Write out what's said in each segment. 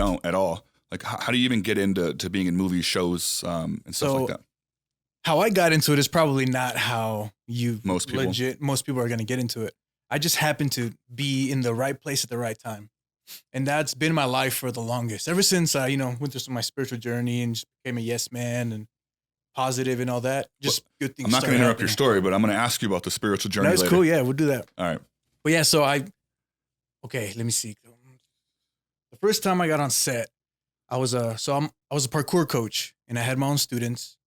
don't at all. Like, how do you even get into being in movies, shows, and stuff like that? How I got into it is probably not how most people are going to get into it. I just happened to be in the right place at the right time. And that's been my life for the longest. Ever since I, went through my spiritual journey and just became a yes man and positive and all that. Just good things. I'm not going to interrupt your story, but I'm going to ask you about the spiritual journey later. That's cool. Yeah, we'll do that. All right. But yeah, so okay, let me see. The first time I got on set, I was a parkour coach and I had my own students.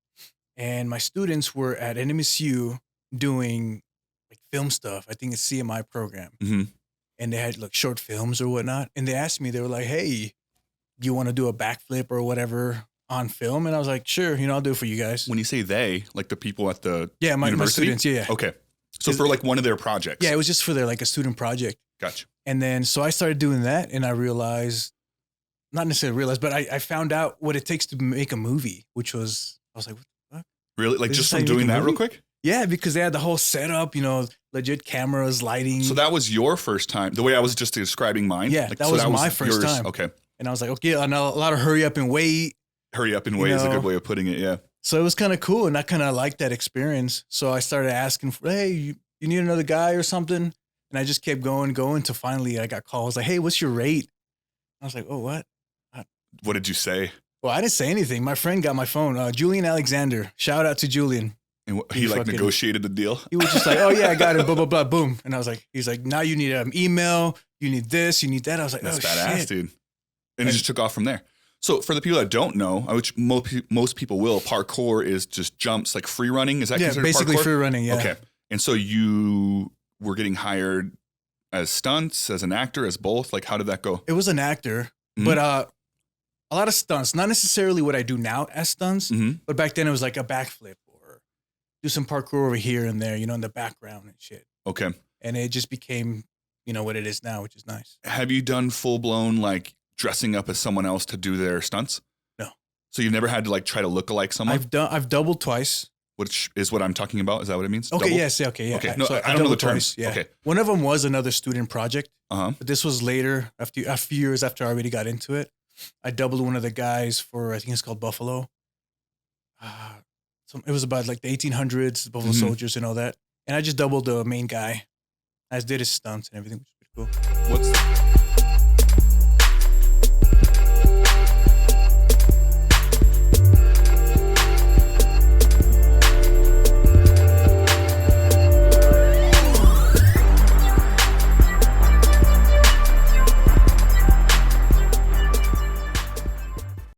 And my students were at NMSU doing like film stuff. I think it's CMI program. Mm-hmm. And they had like short films or whatnot. And they asked me, they were like, hey, do you want to do a backflip or whatever on film? And I was like, sure, I'll do it for you guys. When you say they, like the people at the my students, yeah. Okay. So for like one of their projects. Yeah, it was just for their like a student project. Gotcha. And then so I started doing that and I realized, not necessarily realized, but I found out what it takes to make a movie, I was like, what the fuck? Really? Like just from doing that real quick? Yeah, because they had the whole setup, legit cameras, lighting. So that was your first time, the way I was just describing mine? Yeah, that was my first time. Okay. And I was like, okay, and a lot of hurry up and wait. Hurry up and wait is a good way of putting it, yeah. So it was kind of cool, and I kind of liked that experience. So I started asking, hey, you need another guy or something? And I just kept going to finally I got calls like, hey, what's your rate? I was like, oh, what? What did you say? Well, I didn't say anything. My friend got my phone. Julian Alexander. Shout out to Julian. And he like negotiated the deal? He was just like, oh yeah, I got it, blah, blah, blah, boom. And I was like, he's like, now you need an email. You need this, you need that. I was like, that's oh, badass, shit. dude. And it just took off from there. So for the people that don't know, which most people will, parkour is just jumps, like free running. Is that considered basically parkour? Free running, yeah. Okay. And so you were getting hired as stunts, as an actor, as both? Like, how did that go? It was an actor, but a lot of stunts, not necessarily what I do now as stunts, but back then it was like a backflip or do some parkour over here and there, in the background and shit. Okay. And it just became, what it is now, which is nice. Have you done full blown, like dressing up as someone else to do their stunts? No. So you've never had to like try to look like someone? I've doubled twice. Which is what I'm talking about. Is that what it means? Okay. Double? Yes. Okay. Yeah. Okay. No, I don't know the terms. Yeah. Okay. One of them was another student project. But this was later, after a few years after I already got into it. I doubled one of the guys for, I think it's called Buffalo. So it was about like the 1800s, Buffalo Soldiers and all that. And I just doubled the main guy. I just did his stunts and everything, which was pretty cool.